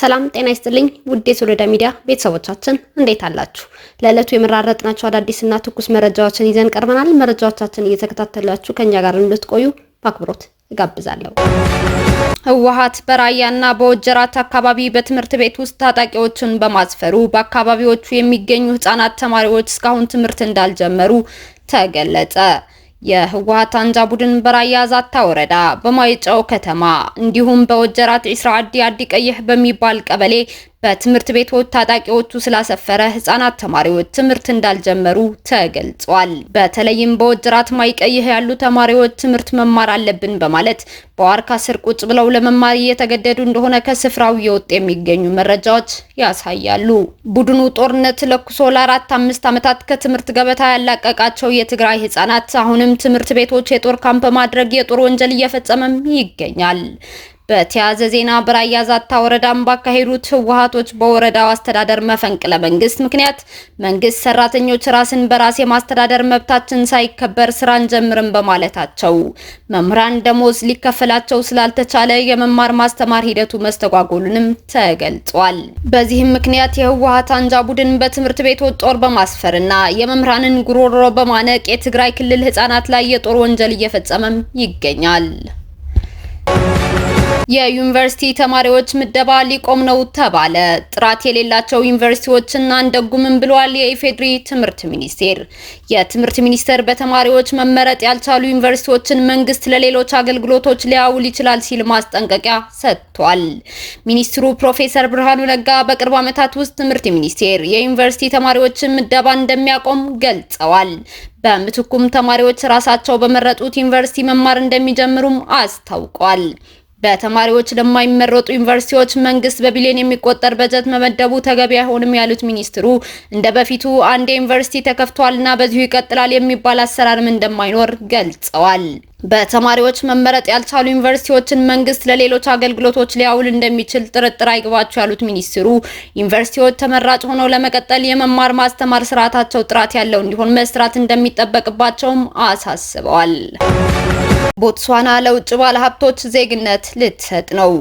ሰላም ጤና ይስጥልኝ ውድ የሶሎዳ ሚዲያ ቤተሰቦቻችን እንዴት አላችሁ? ለዕለቱ የመራረጥናቸው አዳዲስና ትኩስ መረጃዎችን ይዘን ቀርበናል። መረጃዎቻችን እየተከታተላችሁ ከኛ ጋር እንድትቆዩ በአክብሮት እጋብዛለሁ። ህወሓት በራያና በወጀራት አካባቢ በትምህርት ቤት ውስጥ ታጣቂዎችን በማስፈሩ በአካባቢዎቹ የሚገኙ ህፃናት ተማሪዎች እስካሁን ትምህርት እንዳልጀመሩ ተገለጸ። የህወሓት አንጃ ቡድን በራያ ዛታ ወረዳ በማይጨው ከተማ እንዲሁም በወጀራት ኢስራአዲ አዲቀይህ በሚባል ቀበሌ በትምህርት ቤቶች ታጣቂዎቹ ስላሰፈረ ህፃናት ተማሪዎች ትምህርት እንዳልጀመሩ ተገልጿል። በተለይም በወጀራት ማይቀይህ ያሉ ተማሪዎች ትምህርት መማር አለብን በማለት በዋርካ ስር ቁጭ ብለው ለመማር እየተገደዱ እንደሆነ ከስፍራው እየወጡ የሚገኙ መረጃዎች ያሳያሉ። ቡድኑ ጦርነት ለኩሶ ለ4-5 ዓመታት ከትምህርት ገበታ ያላቀቃቸው የትግራይ ህፃናት አሁንም ትምህርት ቤቶች የጦር ካምፕ ማድረግ የጦር ወንጀል እየፈጸመም ይገኛል። በተያያዘ ዜና በራያ ዛታ ወረዳም ባካሄዱት ህወሓቶች በወረዳው አስተዳደር መፈንቅለ መንግስት ምክንያት መንግስት ሰራተኞች ራስን በራስ የማስተዳደር መብታችን ሳይከበር ስራ እንጀምርም በማለታቸው መምህራን ደሞዝ ሊከፈላቸው ስላልተቻለ የመማር ማስተማር ሂደቱ መስተጓጎሉንም ተገልጿል። በዚህም ምክንያት የህወሓት አንጃ ቡድን በትምህርት ቤቶች ጦር በማስፈርና የመምህራንን ጉሮሮ በማነቅ የትግራይ ክልል ህፃናት ላይ የጦር ወንጀል እየፈጸመም ይገኛል። የዩኒቨርሲቲ ተማሪዎች ምደባ ሊቆም ነው ተባለ። ጥራት የሌላቸው ዩኒቨርሲቲዎችን አንደጉምም ብሏል የኢፌዴሪ ትምህርት ሚኒስቴር። የትምህርት ሚኒስቴር በተማሪዎች መመረጥ ያልቻሉ ዩኒቨርሲቲዎችን መንግስት ለሌሎች አገልግሎቶች ሊያውል ይችላል ሲል ማስጠንቀቂያ ሰጥቷል። ሚኒስትሩ ፕሮፌሰር ብርሃኑ ነጋ በቅርብ ዓመታት ውስጥ ትምህርት ሚኒስቴር የዩኒቨርሲቲ ተማሪዎችን ምደባ እንደሚያቆም ገልጸዋል። በምትኩም ተማሪዎች ራሳቸው በመረጡት ዩኒቨርሲቲ መማር እንደሚጀምሩም አስታውቋል። በተማሪዎች ለማይመረጡ ዩኒቨርሲቲዎች መንግስት በቢሊዮን የሚቆጠር በጀት መመደቡ ተገቢ አይሆንም ያሉት ሚኒስትሩ እንደ በፊቱ አንድ ዩኒቨርሲቲ ተከፍቷልና በዚሁ ይቀጥላል የሚባል አሰራርም እንደማይኖር ገልጸዋል። በተማሪዎች መመረጥ ያልቻሉ ዩኒቨርሲቲዎችን መንግስት ለሌሎች አገልግሎቶች ሊያውል እንደሚችል ጥርጥር አይግባቸው ያሉት ሚኒስትሩ ዩኒቨርሲቲዎች ተመራጭ ሆነው ለመቀጠል የመማር ማስተማር ስርዓታቸው ጥራት ያለው እንዲሆን መስራት እንደሚጠበቅባቸውም አሳስበዋል። ቦትስዋና ለውጭ ባለሀብቶች ዜግነት ልትሰጥ ነው።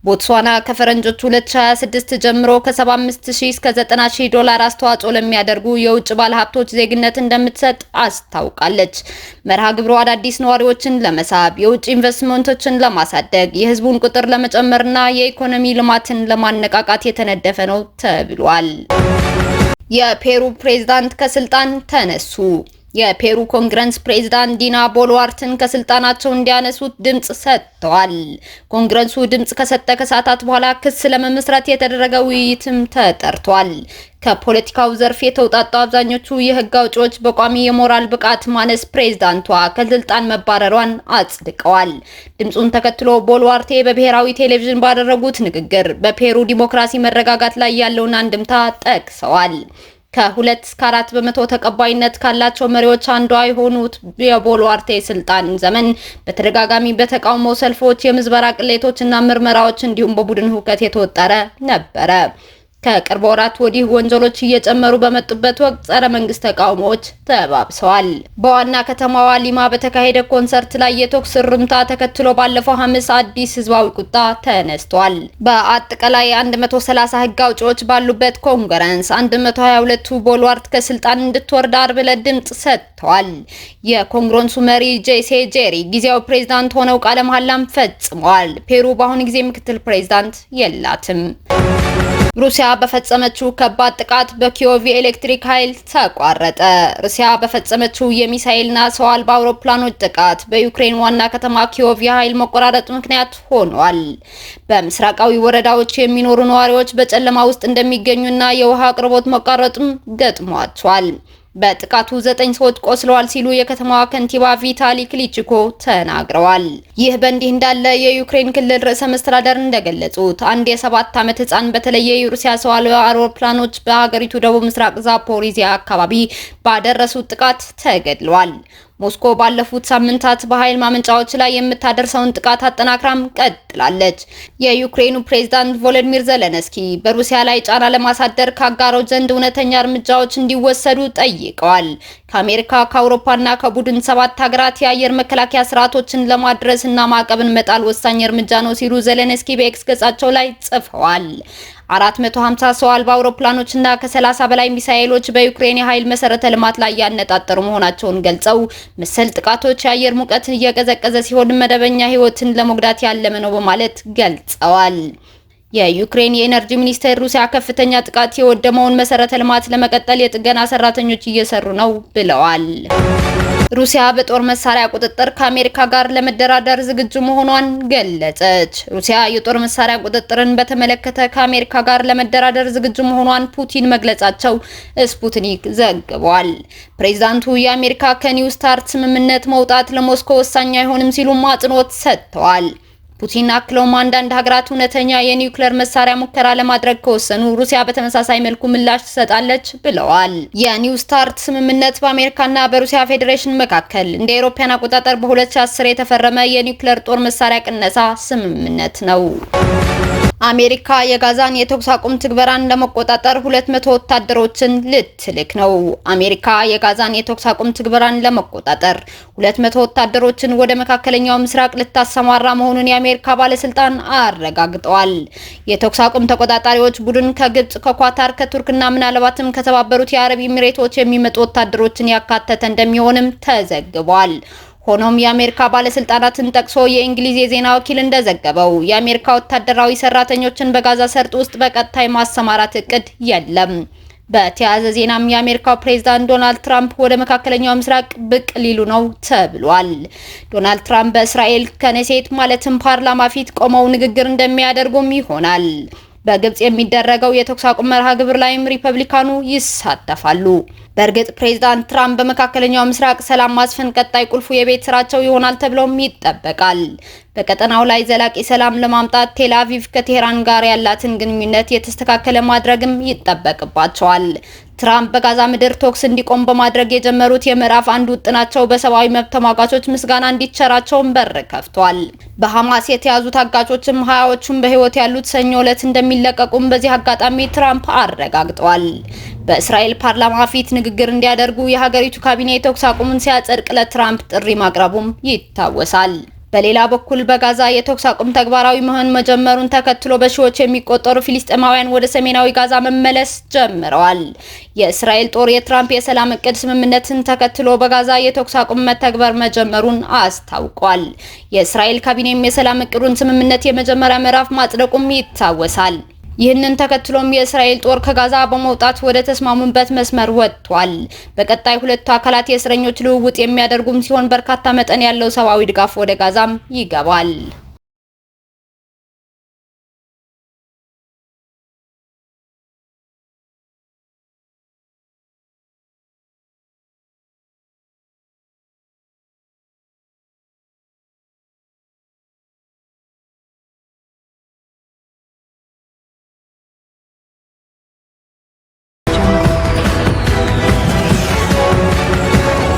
ቦትስዋና ከፈረንጆቹ 2026 ጀምሮ ከ75000 እስከ 90000 ዶላር አስተዋጽኦ ለሚያደርጉ የውጭ ባለሀብቶች ዜግነት እንደምትሰጥ አስታውቃለች። መርሃ ግብሩ አዳዲስ ነዋሪዎችን ለመሳብ፣ የውጭ ኢንቨስትመንቶችን ለማሳደግ፣ የህዝቡን ቁጥር ለመጨመርና የኢኮኖሚ ልማትን ለማነቃቃት የተነደፈ ነው ተብሏል። የፔሩ ፕሬዝዳንት ከስልጣን ተነሱ። የፔሩ ኮንግረስ ፕሬዝዳንት ዲና ቦልዋርትን ከስልጣናቸው እንዲያነሱት ድምጽ ሰጥተዋል። ኮንግረሱ ድምጽ ከሰጠ ከሰዓታት በኋላ ክስ ለመመስረት የተደረገ ውይይትም ተጠርቷል። ከፖለቲካው ዘርፍ የተውጣጡ አብዛኞቹ የህግ አውጪዎች በቋሚ የሞራል ብቃት ማነስ ፕሬዝዳንቷ ከስልጣን መባረሯን አጽድቀዋል። ድምጹን ተከትሎ ቦልዋርቴ በብሔራዊ ቴሌቪዥን ባደረጉት ንግግር በፔሩ ዲሞክራሲ መረጋጋት ላይ ያለውን አንድምታ ጠቅሰዋል። ከ2 እስከ 4 በመቶ ተቀባይነት ካላቸው መሪዎች አንዷ የሆኑት የቦልዋርቴ ስልጣን ዘመን በተደጋጋሚ በተቃውሞ ሰልፎች፣ የምዝበራ ቅሌቶችና ምርመራዎች እንዲሁም በቡድን ሁከት የተወጠረ ነበረ። ከቅርብ ወራት ወዲህ ወንጀሎች እየጨመሩ በመጡበት ወቅት ጸረ መንግስት ተቃውሞዎች ተባብሰዋል። በዋና ከተማዋ ሊማ በተካሄደ ኮንሰርት ላይ የተኩስ እርምታ ተከትሎ ባለፈው ሐሙስ አዲስ ህዝባዊ ቁጣ ተነስቷል። በአጠቃላይ 130 ህግ አውጪዎች ባሉበት ኮንግረስ 122ቱ ቦልዋርት ከስልጣን እንድትወርድ ዓርብ ዕለት ድምጽ ሰጥተዋል። የኮንግረሱ መሪ ጄሴ ጄሪ ጊዜያዊ ፕሬዝዳንት ሆነው ቃለ መሐላም ፈጽመዋል። ፔሩ በአሁኑ ጊዜ ምክትል ፕሬዝዳንት የላትም። ሩሲያ በፈጸመችው ከባድ ጥቃት በኪዮቭ የኤሌክትሪክ ኃይል ተቋረጠ። ሩሲያ በፈጸመችው የሚሳኤልና ሰው አልባ አውሮፕላኖች ጥቃት በዩክሬን ዋና ከተማ ኪዮቭ የኃይል መቆራረጥ ምክንያት ሆኗል። በምስራቃዊ ወረዳዎች የሚኖሩ ነዋሪዎች በጨለማ ውስጥ እንደሚገኙና የውሃ አቅርቦት መቋረጥም ገጥሟቸዋል። በጥቃቱ 9 ሰዎች ቆስለዋል ሲሉ የከተማዋ ከንቲባ ቪታሊ ክሊችኮ ተናግረዋል። ይህ በእንዲህ እንዳለ የዩክሬን ክልል ርዕሰ መስተዳደር እንደገለጹት አንድ የ7 ዓመት ህፃን በተለየ የሩሲያ ሰው አልባ አውሮፕላኖች በሀገሪቱ ደቡብ ምስራቅ ዛፖሪዚያ አካባቢ ባደረሱት ጥቃት ተገድለዋል። ሞስኮ ባለፉት ሳምንታት በኃይል ማመንጫዎች ላይ የምታደርሰውን ጥቃት አጠናክራም ቀጥላለች። የዩክሬኑ ፕሬዝዳንት ቮሎዲሚር ዜሌንስኪ በሩሲያ ላይ ጫና ለማሳደር ከአጋሮች ዘንድ እውነተኛ እርምጃዎች እንዲወሰዱ ጠይቀዋል። ከአሜሪካ ከአውሮፓና ከቡድን 7 ሀገራት የአየር መከላከያ ስርዓቶችን ለማድረስና ማዕቀብን መጣል ወሳኝ እርምጃ ነው ሲሉ ዘለንስኪ በኤክስ ገጻቸው ላይ ጽፈዋል። 450 ሰው አልባ አውሮፕላኖችና ከ30 በላይ ሚሳኤሎች በዩክሬን የኃይል መሰረተ ልማት ላይ ያነጣጠሩ መሆናቸውን ገልጸው መሰል ጥቃቶች የአየር ሙቀትን እየቀዘቀዘ ሲሆን መደበኛ ህይወትን ለመጉዳት ያለመ ነው በማለት ገልጸዋል። የዩክሬን የኤነርጂ ሚኒስቴር ሩሲያ ከፍተኛ ጥቃት የወደመውን መሰረተ ልማት ለመቀጠል የጥገና ሰራተኞች እየሰሩ ነው ብለዋል። ሩሲያ በጦር መሳሪያ ቁጥጥር ከአሜሪካ ጋር ለመደራደር ዝግጁ መሆኗን ገለጸች። ሩሲያ የጦር መሳሪያ ቁጥጥርን በተመለከተ ከአሜሪካ ጋር ለመደራደር ዝግጁ መሆኗን ፑቲን መግለጻቸው ስፑትኒክ ዘግቧል። ፕሬዝዳንቱ የአሜሪካ ከኒው ስታርት ስምምነት መውጣት ለሞስኮ ወሳኝ አይሆንም ሲሉ አጽንኦት ሰጥተዋል። ፑቲን አክለውም አንዳንድ ሀገራት እውነተኛ የኒውክሌር መሳሪያ ሙከራ ለማድረግ ከወሰኑ ሩሲያ በተመሳሳይ መልኩ ምላሽ ትሰጣለች ብለዋል። የኒው ስታርት ስምምነት በአሜሪካና በሩሲያ ፌዴሬሽን መካከል እንደ አውሮፓውያን አቆጣጠር በ2010 የተፈረመ የኒውክሌር ጦር መሳሪያ ቅነሳ ስምምነት ነው። አሜሪካ የጋዛን የተኩስ አቁም ትግበራን ለመቆጣጠር 200 ወታደሮችን ልትልክ ነው። አሜሪካ የጋዛን የተኩስ አቁም ትግበራን ለመቆጣጠር 200 ወታደሮችን ወደ መካከለኛው ምስራቅ ልታሰማራ መሆኑን የአሜሪካ ባለስልጣን አረጋግጠዋል። የተኩስ አቁም ተቆጣጣሪዎች ቡድን ከግብጽ፣ ከኳታር፣ ከቱርክና ምናልባትም ከተባበሩት የአረብ ኤሚሬቶች የሚመጡ ወታደሮችን ያካተተ እንደሚሆንም ተዘግቧል። ሆኖም የአሜሪካ ባለስልጣናትን ጠቅሶ የእንግሊዝ የዜና ወኪል እንደዘገበው የአሜሪካ ወታደራዊ ሰራተኞችን በጋዛ ሰርጥ ውስጥ በቀጥታ የማሰማራት እቅድ የለም። በተያያዘ ዜናም የአሜሪካው ፕሬዝዳንት ዶናልድ ትራምፕ ወደ መካከለኛው ምስራቅ ብቅ ሊሉ ነው ተብሏል። ዶናልድ ትራምፕ በእስራኤል ከኔሴት ማለትም ፓርላማ ፊት ቆመው ንግግር እንደሚያደርጉም ይሆናል። በግብጽ የሚደረገው የተኩስ አቁም መርሃ ግብር ላይም ሪፐብሊካኑ ይሳተፋሉ። በእርግጥ ፕሬዝዳንት ትራምፕ በመካከለኛው ምስራቅ ሰላም ማስፈን ቀጣይ ቁልፉ የቤት ስራቸው ይሆናል ተብሎም ይጠበቃል። በቀጠናው ላይ ዘላቂ ሰላም ለማምጣት ቴል አቪቭ ከቴህራን ጋር ያላትን ግንኙነት የተስተካከለ ማድረግም ይጠበቅባቸዋል። ትራምፕ በጋዛ ምድር ተኩስ እንዲቆም በማድረግ የጀመሩት የምዕራፍ አንድ ውጥናቸው በሰብአዊ መብት ተሟጋቾች ምስጋና እንዲቸራቸውን በር ከፍቷል። በሐማስ የተያዙ ታጋቾችም 20ዎቹም በህይወት ያሉት ሰኞ ዕለት እንደሚለቀቁም በዚህ አጋጣሚ ትራምፕ አረጋግጠዋል። በእስራኤል ፓርላማ ፊት ንግግር እንዲያደርጉ የሀገሪቱ ካቢኔ ተኩስ አቁሙን ሲያጸድቅ ለትራምፕ ጥሪ ማቅረቡም ይታወሳል። በሌላ በኩል በጋዛ የተኩስ አቁም ተግባራዊ መሆን መጀመሩን ተከትሎ በሺዎች የሚቆጠሩ ፊሊስጤማውያን ወደ ሰሜናዊ ጋዛ መመለስ ጀምረዋል። የእስራኤል ጦር የትራምፕ የሰላም እቅድ ስምምነትን ተከትሎ በጋዛ የተኩስ አቁም መተግበር መጀመሩን አስታውቋል። የእስራኤል ካቢኔም የሰላም እቅዱን ስምምነት የመጀመሪያ ምዕራፍ ማጽደቁም ይታወሳል። ይህንን ተከትሎም የእስራኤል ጦር ከጋዛ በመውጣት ወደ ተስማሙበት መስመር ወጥቷል። በቀጣይ ሁለቱ አካላት የእስረኞች ልውውጥ የሚያደርጉም ሲሆን በርካታ መጠን ያለው ሰብአዊ ድጋፍ ወደ ጋዛም ይገባል።